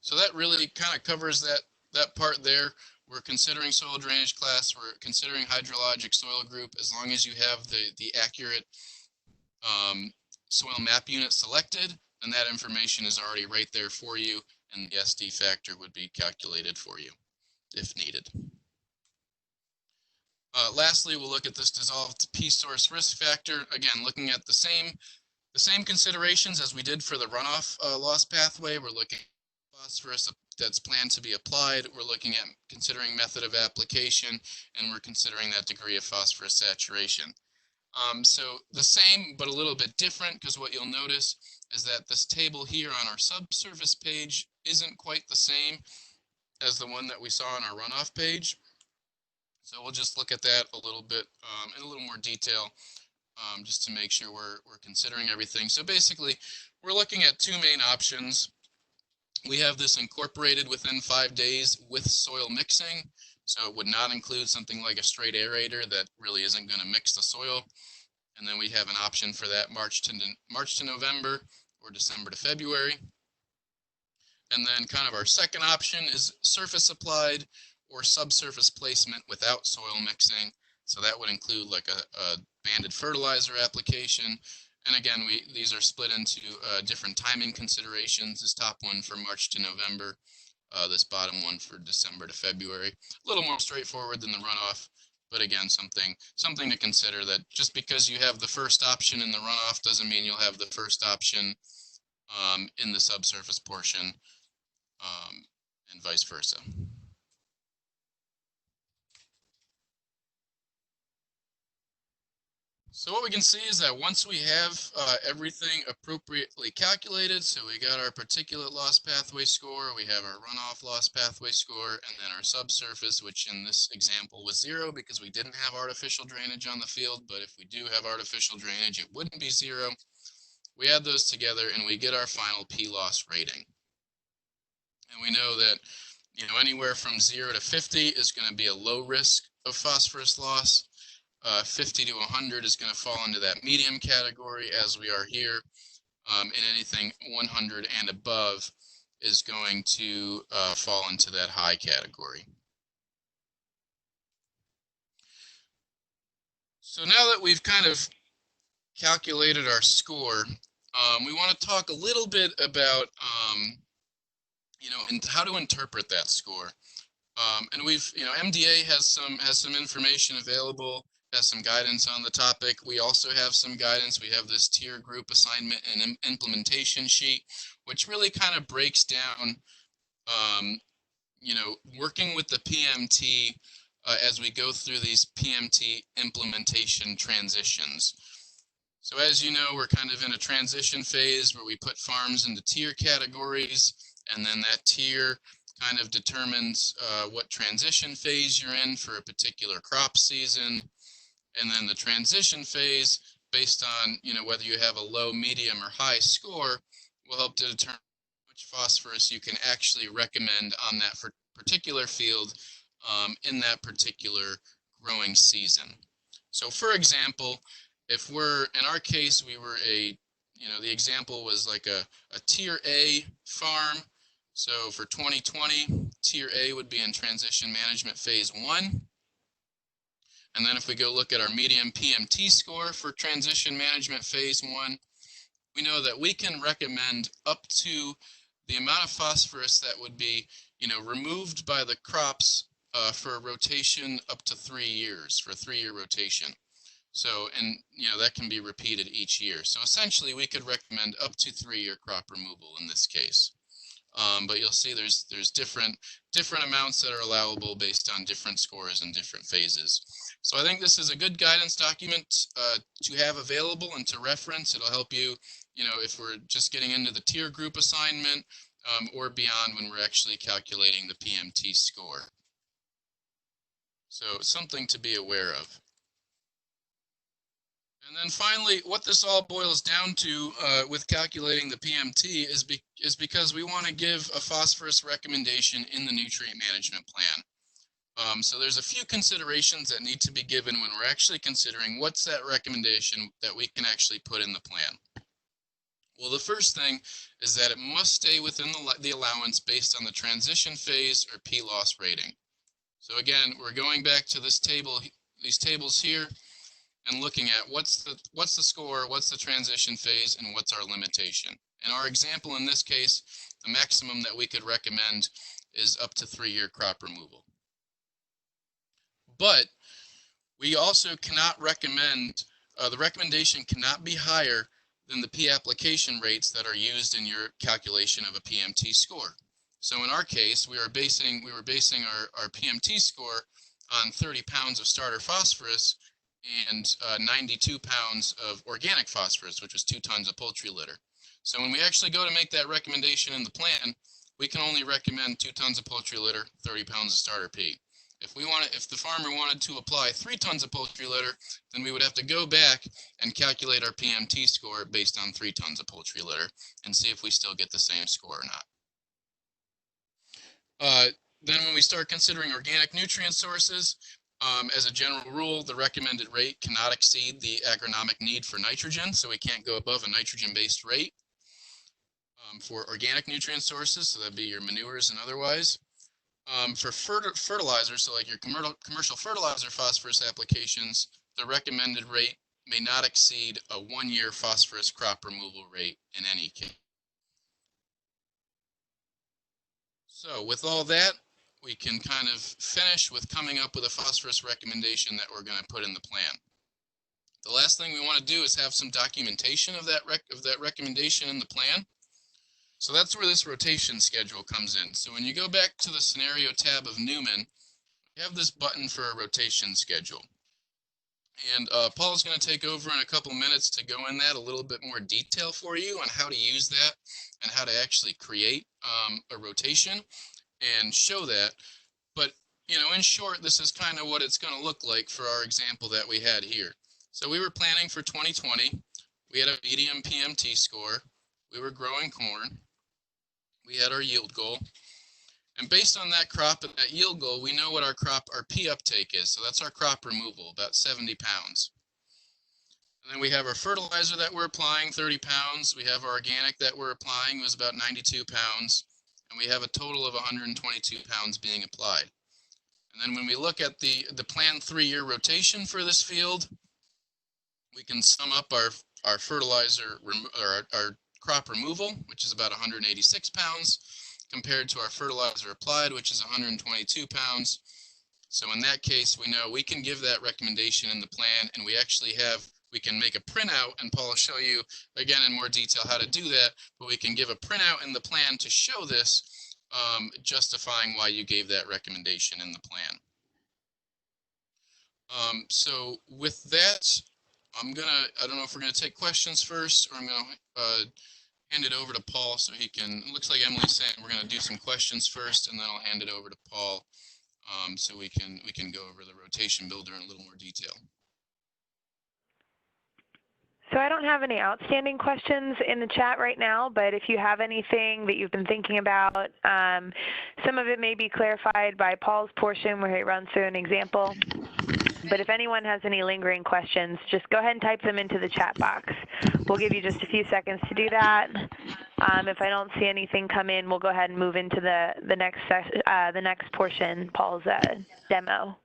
So that really kind of covers that part there. We're considering soil drainage class, we're considering hydrologic soil group. As long as you have the accurate soil map unit selected, then that information is already right there for you, and the SD factor would be calculated for you if needed. Lastly, we'll look at this dissolved P-source risk factor. Again, looking at the same considerations as we did for the runoff loss pathway. We're looking at phosphorus that's planned to be applied. We're looking at considering method of application, and we're considering that degree of phosphorus saturation. So the same, but a little bit different, because what you'll notice is that this table here on our subsurface page isn't quite the same as the one that we saw on our runoff page. So we'll just look at that a little bit in a little more detail, just to make sure we're considering everything. So basically, we're looking at two main options. We have this incorporated within 5 days with soil mixing. So it would not include something like a straight aerator that really isn't going to mix the soil. And then we have an option for that March to November or December to February. And then kind of our second option is surface applied or subsurface placement without soil mixing. So that would include like a banded fertilizer application. And again, these are split into different timing considerations. This top one for March to November, this bottom one for December to February. A little more straightforward than the runoff, but again, something to consider, that just because you have the first option in the runoff doesn't mean you'll have the first option in the subsurface portion, and vice versa. So what we can see is that once we have everything appropriately calculated, so we got our particulate loss pathway score, we have our runoff loss pathway score, and then our subsurface, which in this example was 0 because we didn't have artificial drainage on the field, but if we do have artificial drainage, it wouldn't be 0. We add those together and we get our final P-loss rating. And we know that, anywhere from 0 to 50 is going to be a low risk of phosphorus loss. 50 to 100 is going to fall into that medium category, as we are here, and anything 100 and above is going to fall into that high category. So now that we've kind of calculated our score, we want to talk a little bit about and how to interpret that score. And we've, MDA has some information available, has some guidance on the topic. We also have some guidance. We have this tier group assignment and implementation sheet, which really kind of breaks down, working with the PMT as we go through these PMT implementation transitions. So as you know, we're kind of in a transition phase where we put farms into tier categories, and then that tier kind of determines what transition phase you're in for a particular crop season. And then the transition phase, based on whether you have a low, medium, or high score, will help to determine which phosphorus you can actually recommend on that particular field in that particular growing season. So for example, if in our case, we were the example was like a tier A farm. So for 2020, tier A would be in transition management phase 1. And then if we go look at our medium PMT score for transition management phase 1, we know that we can recommend up to the amount of phosphorus that would be, removed by the crops for a rotation up to 3 years, for a 3-year rotation. So, and that can be repeated each year. So essentially we could recommend up to 3-year crop removal in this case. But you'll see there's different amounts that are allowable based on different scores and different phases. So I think this is a good guidance document to have available and to reference. It'll help you, if we're just getting into the tier group assignment or beyond when we're actually calculating the PMT score. So something to be aware of. And then finally, what this all boils down to with calculating the PMT is because we want to give a phosphorus recommendation in the nutrient management plan. So there's a few considerations that need to be given when we're actually considering what's that recommendation that we can actually put in the plan. Well, the first thing is that it must stay within the allowance based on the transition phase or P-loss rating. So again, we're going back to this table, these tables here, and looking at what's the score, what's the transition phase, and what's our limitation. In our example in this case, the maximum that we could recommend is up to 3-year crop removal. But we also cannot recommend, the recommendation cannot be higher than the P application rates that are used in your calculation of a PMT score. So in our case, we were basing our PMT score on 30 pounds of starter phosphorus and 92 pounds of organic phosphorus, which was 2 tons of poultry litter. So when we actually go to make that recommendation in the plan, we can only recommend 2 tons of poultry litter, 30 pounds of starter P. If the farmer wanted to apply 3 tons of poultry litter, then we would have to go back and calculate our PMT score based on 3 tons of poultry litter and see if we still get the same score or not. Then when we start considering organic nutrient sources, as a general rule, the recommended rate cannot exceed the agronomic need for nitrogen, so we can't go above a nitrogen-based rate for organic nutrient sources, so that'd be your manures and otherwise. For fertilizers, so like your commercial fertilizer phosphorus applications, the recommended rate may not exceed a 1-year phosphorus crop removal rate in any case. So with all that, we can kind of finish with coming up with a phosphorus recommendation that we're going to put in the plan. The last thing we want to do is have some documentation of that recommendation in the plan. So that's where this rotation schedule comes in. So when you go back to the scenario tab of Newman, you have this button for a rotation schedule. And Paul's going to take over in a couple minutes to go in that a little bit more detail for you on how to use that and how to actually create a rotation and show that. But, you know, in short, this is kind of what it's going to look like for our example that we had here. So we were planning for 2020. We had a medium PMT score. We were growing corn. We had our yield goal. And based on that crop and that yield goal, we know what our P uptake is. So that's our crop removal, about 70 pounds. And then we have our fertilizer that we're applying, 30 pounds. We have our organic that we're applying, it was about 92 pounds. And we have a total of 122 pounds being applied. And then when we look at the planned 3-year rotation for this field, we can sum up our fertilizer, or our crop removal, which is about 186 pounds, compared to our fertilizer applied, which is 122 pounds. So in that case, we know we can give that recommendation in the plan, and we can make a printout, and Paul will show you again in more detail how to do that, but we can give a printout in the plan to show this, justifying why you gave that recommendation in the plan. So with that, I don't know if we're gonna take questions first, or I'm gonna hand it over to Paul so he can, it looks like Emily's saying we're gonna do some questions first, and then I'll hand it over to Paul so we can go over the rotation builder in a little more detail. So I don't have any outstanding questions in the chat right now, but if you have anything that you've been thinking about, some of it may be clarified by Paul's portion where he runs through an example. But if anyone has any lingering questions, just go ahead and type them into the chat box. We'll give you just a few seconds to do that. If I don't see anything come in, we'll go ahead and move into the next portion, Paul's demo.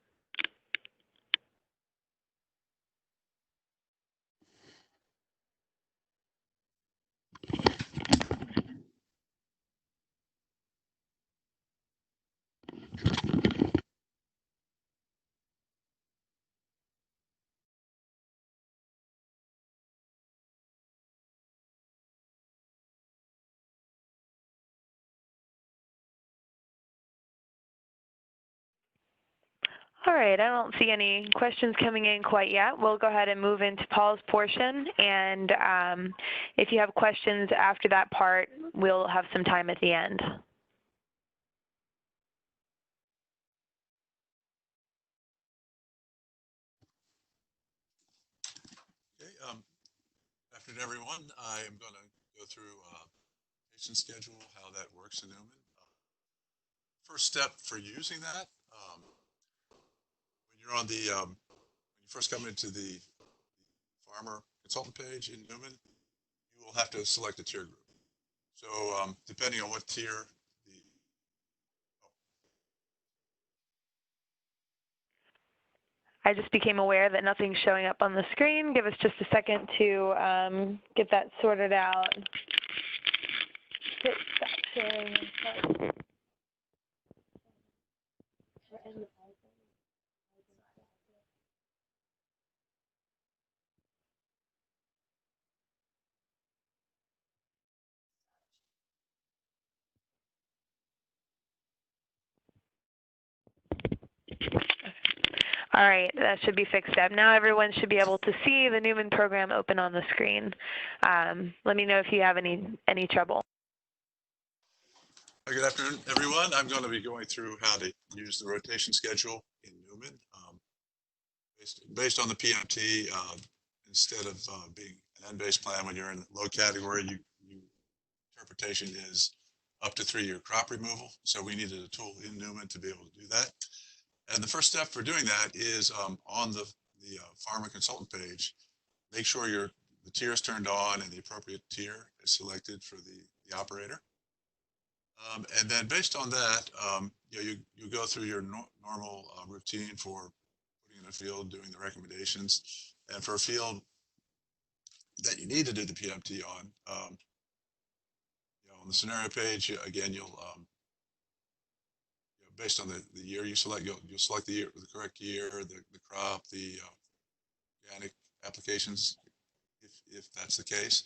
All right, I don't see any questions coming in quite yet. We'll go ahead and move into Paul's portion, and if you have questions after that part, we'll have some time at the end. afternoon, everyone. I am going to go through rotation schedule, how that works in Newman. First step for using that, when you're on the, when you first come into the farmer consultant page in Newman, you will have to select a tier group. So depending on what tier the, I just became aware that nothing's showing up on the screen. Give us just a second to get that sorted out. Hit stop sharing. All right, that should be fixed up. Now everyone should be able to see the Newman program open on the screen. Let me know if you have any trouble. Good afternoon, everyone. I'm going to be going through how to use the rotation schedule in Newman. Based on the PMT, instead of being an N-based plan when you're in low category, interpretation is up to 3-year crop removal. So we needed a tool in Newman to be able to do that. And the first step for doing that is on the farmer consultant page, make sure the tier is turned on and the appropriate tier is selected for the operator. And then based on that, you go through your normal routine for putting in a field, doing the recommendations. And for a field that you need to do the PMT on, on the scenario page, again, you'll based on the year you select, you'll select the correct year, the crop, the organic applications, if that's the case.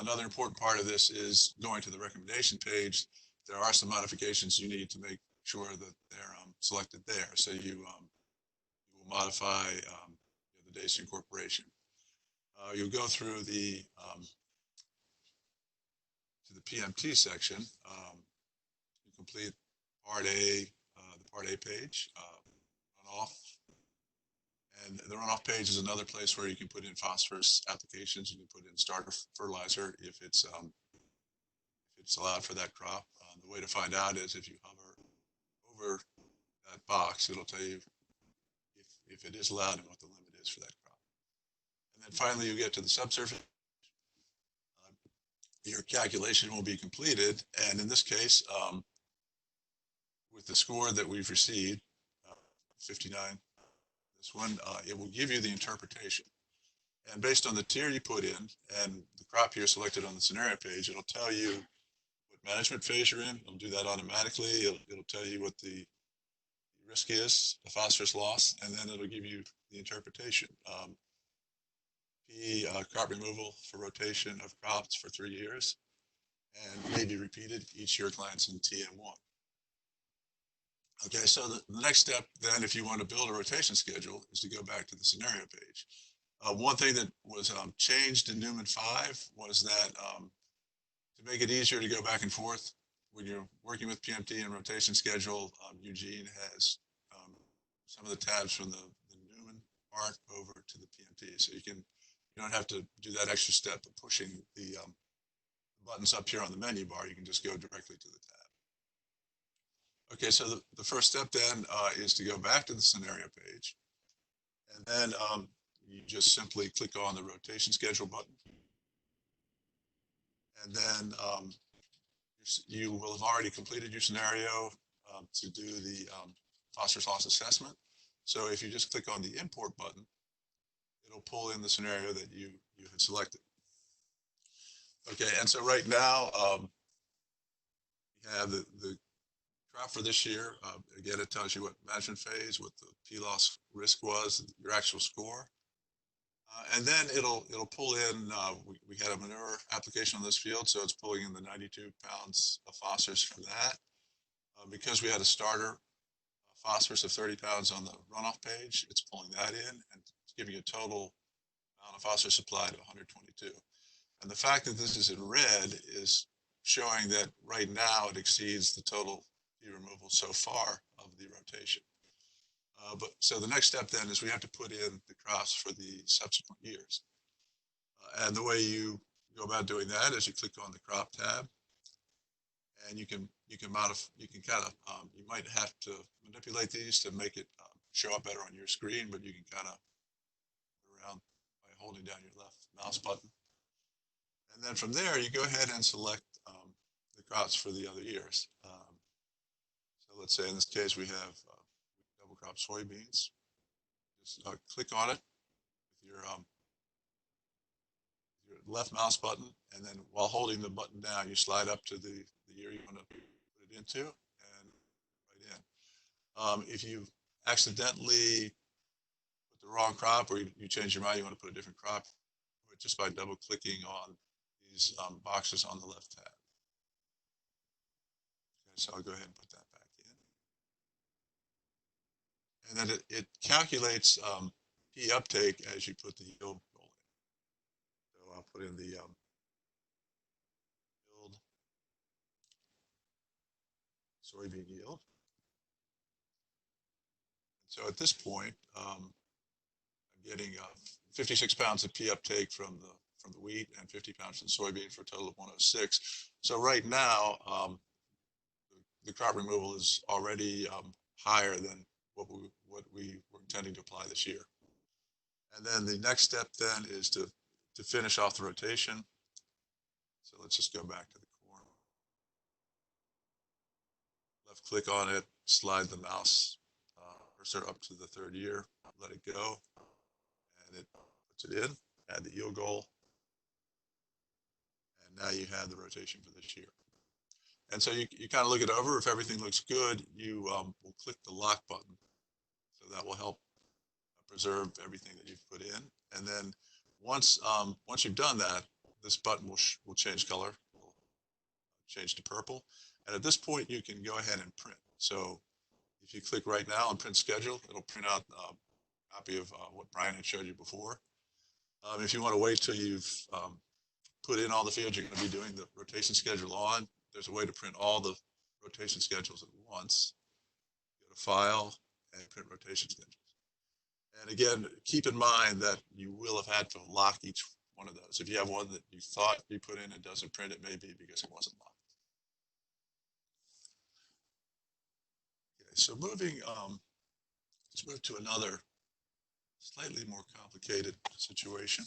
Another important part of this is going to the recommendation page. There are some modifications you need to make sure that they're selected there. So you will modify the dates of incorporation. You'll go through to the PMT section. You complete Part A, the Part A page, runoff. And the runoff page is another place where you can put in phosphorus applications. You can put in starter fertilizer if it's allowed for that crop. The way to find out is if you hover over that box, it'll tell you if it is allowed and what the limit is for that crop. And then finally, you get to the subsurface. Your calculation will be completed, and in this case, with the score that we've received, 59, this one, it will give you the interpretation. And based on the tier you put in and the crop year selected on the scenario page, it'll tell you what management phase you're in. It'll do that automatically. It'll tell you what the risk is, the phosphorus loss, and then it'll give you the interpretation. Crop removal for rotation of crops for 3 years and may be repeated each year glance in TM1. Okay, so the next step then, if you want to build a rotation schedule, is to go back to the scenario page. One thing that was changed in Newman 5 was that to make it easier to go back and forth when you're working with PMT and rotation schedule, Eugene has some of the tabs from the Newman part over to the PMT. So you don't have to do that extra step of pushing the buttons up here on the menu bar. You can just go directly to the tab. Okay, so the first step then is to go back to the scenario page. And then you just simply click on the rotation schedule button. And then you will have already completed your scenario to do the phosphorus loss assessment. So if you just click on the import button, it'll pull in the scenario that you had selected. Okay, and so right now we have the crop for this year. Again, it tells you what management phase, what the P-loss risk was, your actual score. And then it'll pull in, we had a manure application on this field, so it's pulling in the 92 pounds of phosphorus for that. Because we had a starter phosphorus of 30 pounds on the runoff page, it's pulling that in and it's giving you a total amount of phosphorus supplied of 122. And the fact that this is in red is showing that right now it exceeds the total P removal so far of the rotation. So the next step then is we have to put in the crops for the subsequent years. And the way you go about doing that is you click on the crop tab, and you can modify. You can kind of you might have to manipulate these to make it show up better on your screen, but you can kind of around by holding down your left mouse button. And then from there, you go ahead and select the crops for the other years. So let's say in this case, we have double crop soybeans. Just click on it with your left mouse button, and then while holding the button down, you slide up to the year you want to put it into and right in. If you accidentally put the wrong crop, or you change your mind, you want to put a different crop, just by double clicking on these boxes on the left tab. Okay, so I'll go ahead and put that back in. And then it calculates P uptake as you put the yield goal in. So I'll put in the yield. Soybean yield. So at this point, I'm getting 56 pounds of P uptake from the wheat and 50 pounds from soybean for a total of 106. So right now, the crop removal is already higher than what we were intending to apply this year. And then the next step then is to finish off the rotation. So let's just go back to the corn. Left click on it, slide the mouse cursor up to the third year, let it go, and it puts it in, add the yield goal, and now you have the rotation for this year. And so you kind of look it over. If everything looks good, you will click the lock button. So that will help preserve everything that you've put in. And then once you've done that, this button will change color, will change to purple. And at this point, you can go ahead and print. So if you click right now and print schedule, it'll print out a copy of what Brian had showed you before. If you want to wait till you've put in all the fields you're going to be doing the rotation schedule on, there's a way to print all the rotation schedules at once. Go to File and Print Rotation Schedules. And again, keep in mind that you will have had to lock each one of those. If you have one that you thought you put in and doesn't print, it may be because it wasn't locked. Okay, so let's move to another slightly more complicated situation.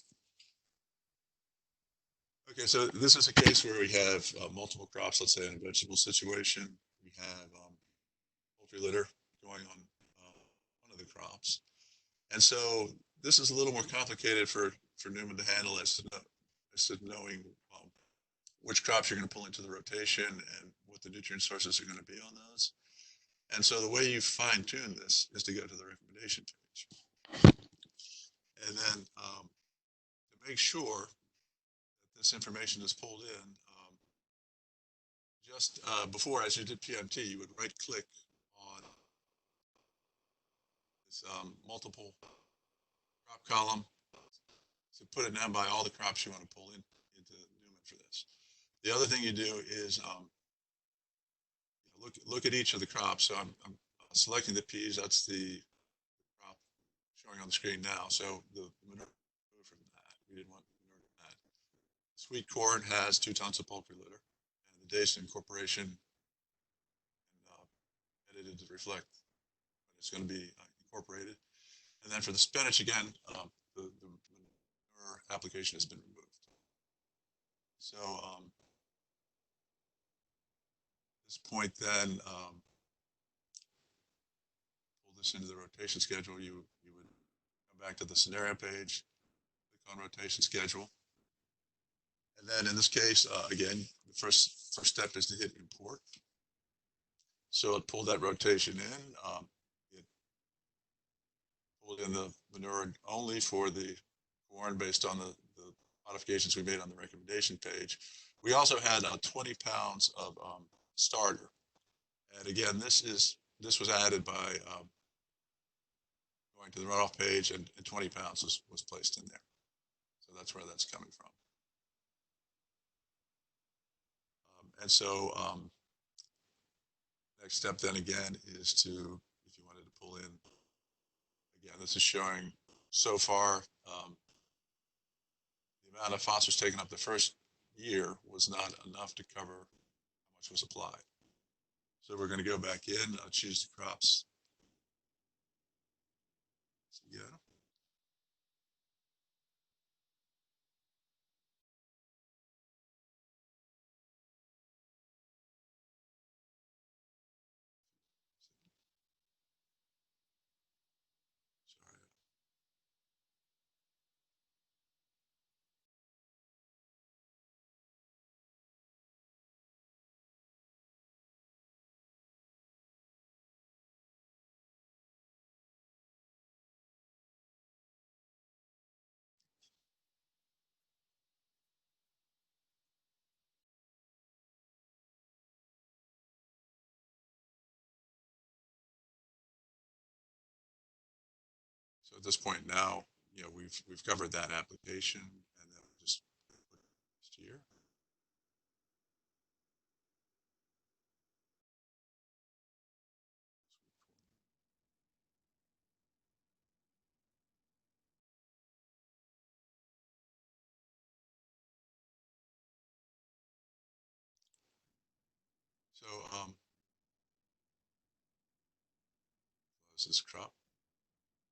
Okay, so this is a case where we have multiple crops, let's say in a vegetable situation. We have poultry litter going on one of the crops. And so this is a little more complicated for Newman to handle as to knowing which crops you're going to pull into the rotation and what the nutrient sources are going to be on those. And so the way you fine tune this is to go to the recommendation page. And then to make sure that this information is pulled in, just before, as you did PMT, you would right click on this multiple crop column to put it down by all the crops you want to pull into Newman for this. The other thing you do is look at each of the crops. So I'm selecting the peas. That's the crop showing on the screen now. So the manure from that. We didn't want manure from that. Sweet corn has 2 tons of poultry litter, and the days of incorporation edited to reflect when it's going to be incorporated. And then for the spinach, again, the manure application has been removed. So at this point, then pull this into the rotation schedule. You would come back to the scenario page, click on rotation schedule, and then in this case, again, the first step is to hit import. So it pulled that rotation in. It pulled in the manure only for the corn based on the modifications we made on the recommendation page. We also had 20 pounds of starter. And again, this was added by going to the runoff page, and 20 pounds was placed in there. So that's where that's coming from. And so next step then again is to, if you wanted to pull in, again, this is showing so far the amount of phosphorus taken up the first year was not enough to cover how much was applied. So we're going to go back in, choose the crops. Yeah. Sorry. So at this point now, we've covered that application, and then we'll just put next year. So close this crop.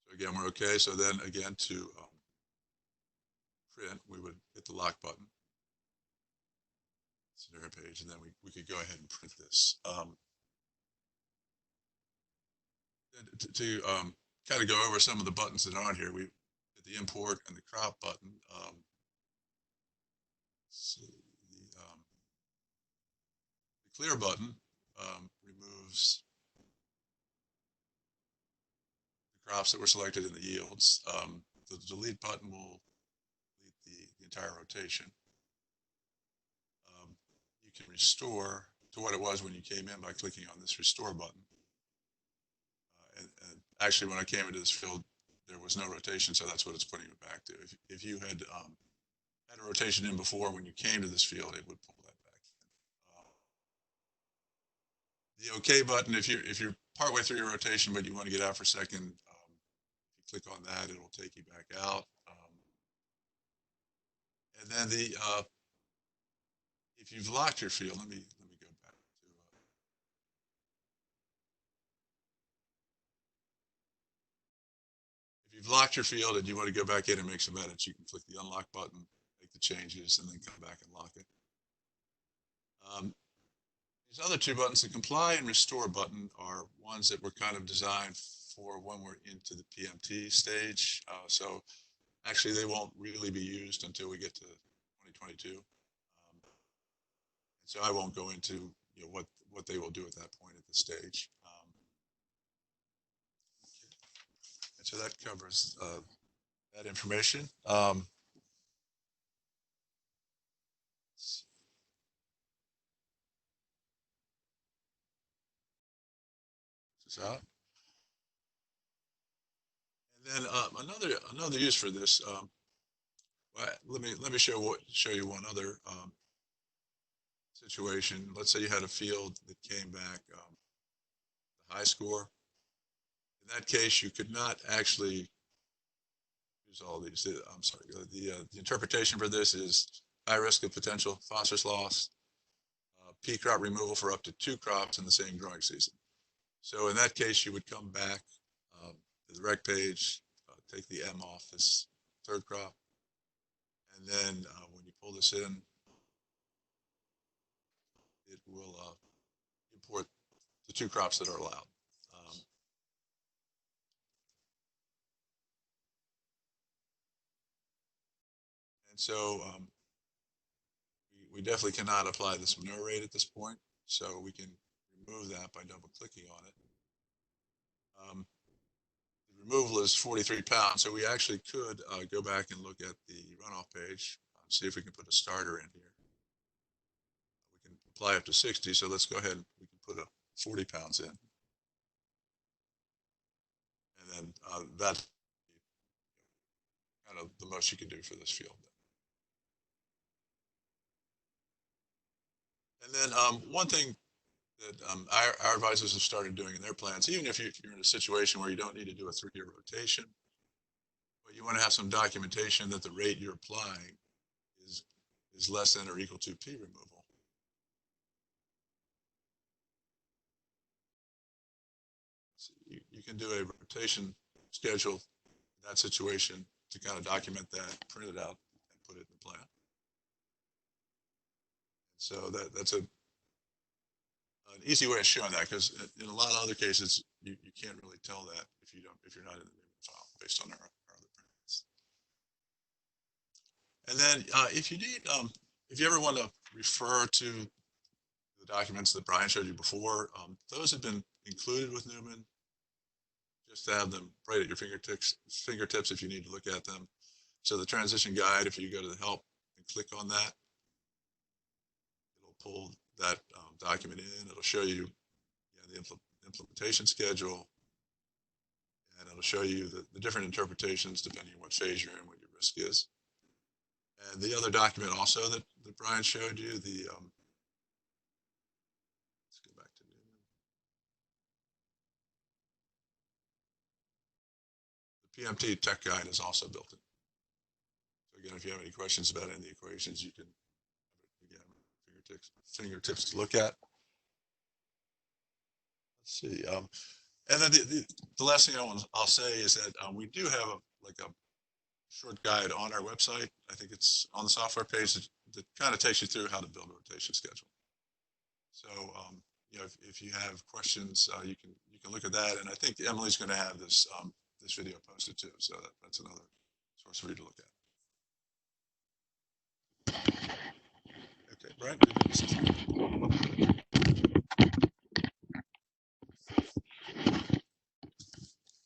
So again, we're okay. So then again to print, we would hit the lock button. Scenario page, and then we could go ahead and print this. To kind of go over some of the buttons that are on here, we hit the import and the crop button. See, the clear button removes the crops that were selected in the yields. The delete button will delete the entire rotation. You can restore to what it was when you came in by clicking on this restore button. And actually, when I came into this field, there was no rotation, so that's what it's putting it back to. If you had had a rotation in before, when you came to this field, it would pull that back in. The OK button, if you're partway through your rotation, but you want to get out for a second, if you click on that, it will take you back out. And then if you've locked your field, let me go back to. If you've locked your field and you want to go back in and make some edits, you can click the unlock button, make the changes, and then come back and lock it. These other two buttons, the comply and restore button, are ones that were kind of designed for when we're into the PMT stage. So actually, they won't really be used until we get to 2022. So I won't go into what they will do at that point at this stage. And so that covers that information. This out. And then another use for this. Well, let me show you one other situation. Let's say you had a field that came back the high score. In that case, you could not actually use all these. I'm sorry. The interpretation for this is high risk of potential phosphorus loss, pea crop removal for up to 2 crops in the same growing season. So in that case, you would come back to the rec page, take the M off this 3rd crop, and then when you pull this in, it will import the 2 crops that are allowed. And so we definitely cannot apply this manure rate at this point, so we can remove that by double clicking on it. The removal is 43 pounds, so we actually could go back and look at the runoff page, see if we can put a starter in here. We can apply up to 60, so let's go ahead, we can put a 40 pounds in. And then that's kind of the most you can do for this field. And then one thing that our advisors have started doing in their plans, even if you're in a situation where you don't need to do a 3-year rotation, but you want to have some documentation that the rate you're applying is less than or equal to P removal. So you can do a rotation schedule in that situation to kind of document that, print it out, and put it in the plan. So that's an easy way of showing that, because in a lot of other cases you can't really tell that if you're not in the Newman file based on our other prints. And then if you ever want to refer to the documents that Brian showed you before, those have been included with Newman, just to have them right at your fingertips if you need to look at them. So the transition guide, if you go to the help and click on that, it'll pull that document in. It'll show you the implementation schedule, and it'll show you the different interpretations depending on what phase you're in, what your risk is. And the other document also that Brian showed you, let's go back to Newman. The PMT tech guide is also built in. So again, if you have any questions about any of the equations, you can, again, fingertips to look at. Let's see. And then the last thing I'll say is that we do have a short guide on our website. I think it's on the software page that kind of takes you through how to build a rotation schedule. So if you have questions, you can look at that. And I think Emily's going to have this video posted too. So that's another source for you to look at. Okay, Brian.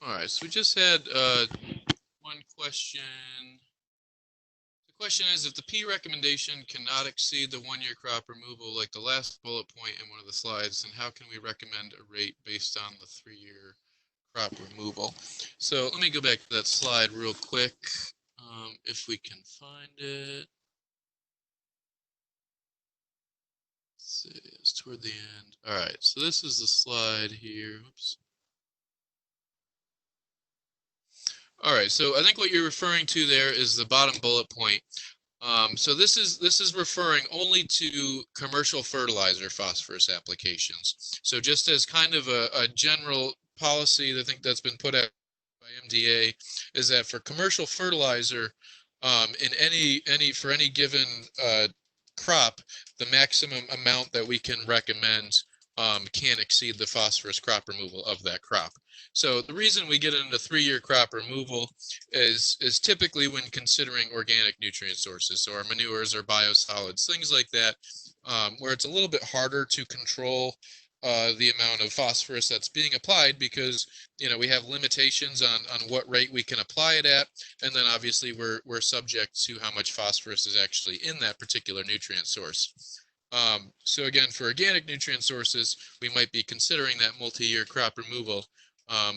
All right, so we just had one question. The question is, if the P recommendation cannot exceed the 1-year crop removal, like the last bullet point in one of the slides, then how can we recommend a rate based on the 3-year crop removal? So let me go back to that slide real quick, if we can find it. Let's see, it's toward the end. All right, so this is the slide here. Oops. All right, so I think what you're referring to there is the bottom bullet point. So this is referring only to commercial fertilizer phosphorus applications. So just as kind of a general policy, I think that's been put out by MDA, is that for commercial fertilizer, for any given crop, the maximum amount that we can recommend can't exceed the phosphorus crop removal of that crop. So the reason we get into 3-year crop removal is typically when considering organic nutrient sources, so our manures or biosolids, things like that, where it's a little bit harder to control the amount of phosphorus that's being applied, because we have limitations on what rate we can apply it at, and then obviously we're subject to how much phosphorus is actually in that particular nutrient source. So again, for organic nutrient sources, we might be considering that multi-year crop removal.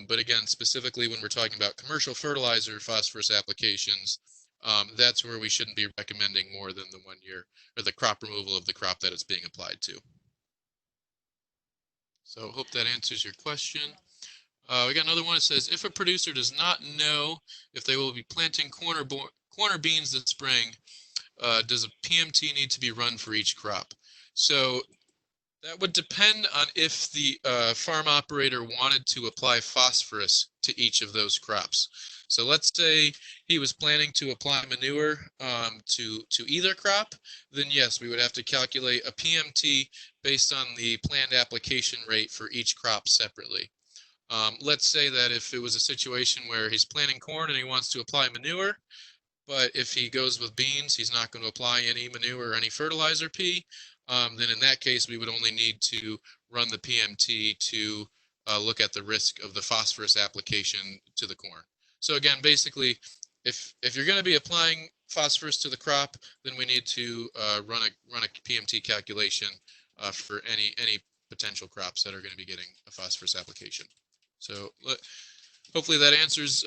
But again, specifically when we're talking about commercial fertilizer phosphorus applications, that's where we shouldn't be recommending more than the 1 year or the crop removal of the crop that it's being applied to. So hope that answers your question. We got another one that says, if a producer does not know if they will be planting corner beans this spring, does a PMT need to be run for each crop? So that would depend on if the farm operator wanted to apply phosphorus to each of those crops. So let's say he was planning to apply manure to either crop, then yes, we would have to calculate a PMT based on the planned application rate for each crop separately. Let's say that if it was a situation where he's planting corn and he wants to apply manure, but if he goes with beans, he's not going to apply any manure or any fertilizer P, then in that case, we would only need to run the PMT to look at the risk of the phosphorus application to the corn. So again, basically, if you're going to be applying phosphorus to the crop, then we need to run a PMT calculation for any potential crops that are going to be getting a phosphorus application. So hopefully that answers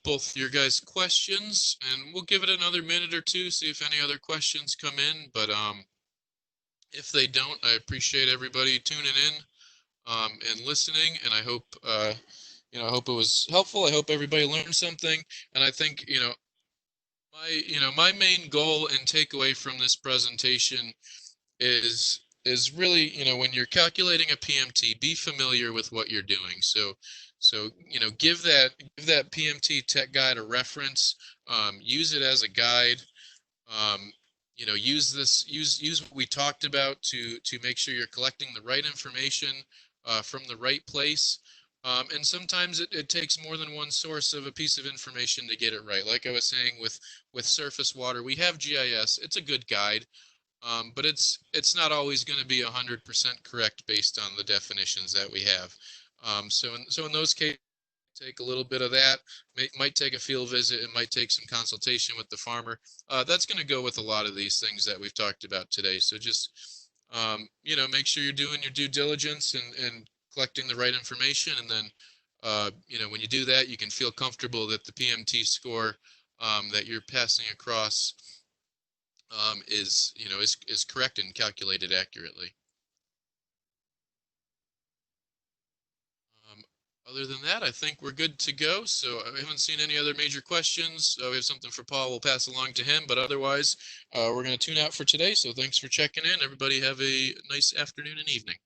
both your guys' questions, and we'll give it another minute or two, see if any other questions come in. But if they don't, I appreciate everybody tuning in and listening, and I hope I hope it was helpful. I hope everybody learned something, and I think My main goal and takeaway from this presentation is really, when you're calculating a PMT, be familiar with what you're doing. So give that PMT tech guide a reference, use it as a guide. Use what we talked about to make sure you're collecting the right information from the right place. And sometimes it takes more than one source of a piece of information to get it right. Like I was saying with surface water, we have GIS. It's a good guide, but it's not always going to be 100% correct based on the definitions that we have. So in those cases, take a little bit of that. Might take a field visit. It might take some consultation with the farmer. That's going to go with a lot of these things that we've talked about today. So just make sure you're doing your due diligence and collecting the right information, and then when you do that, you can feel comfortable that the PMT score that you're passing across is correct and calculated accurately. Other than that, I think we're good to go. So I haven't seen any other major questions. We have something for Paul. We'll pass along to him. But otherwise, we're going to tune out for today. So thanks for checking in. Everybody have a nice afternoon and evening.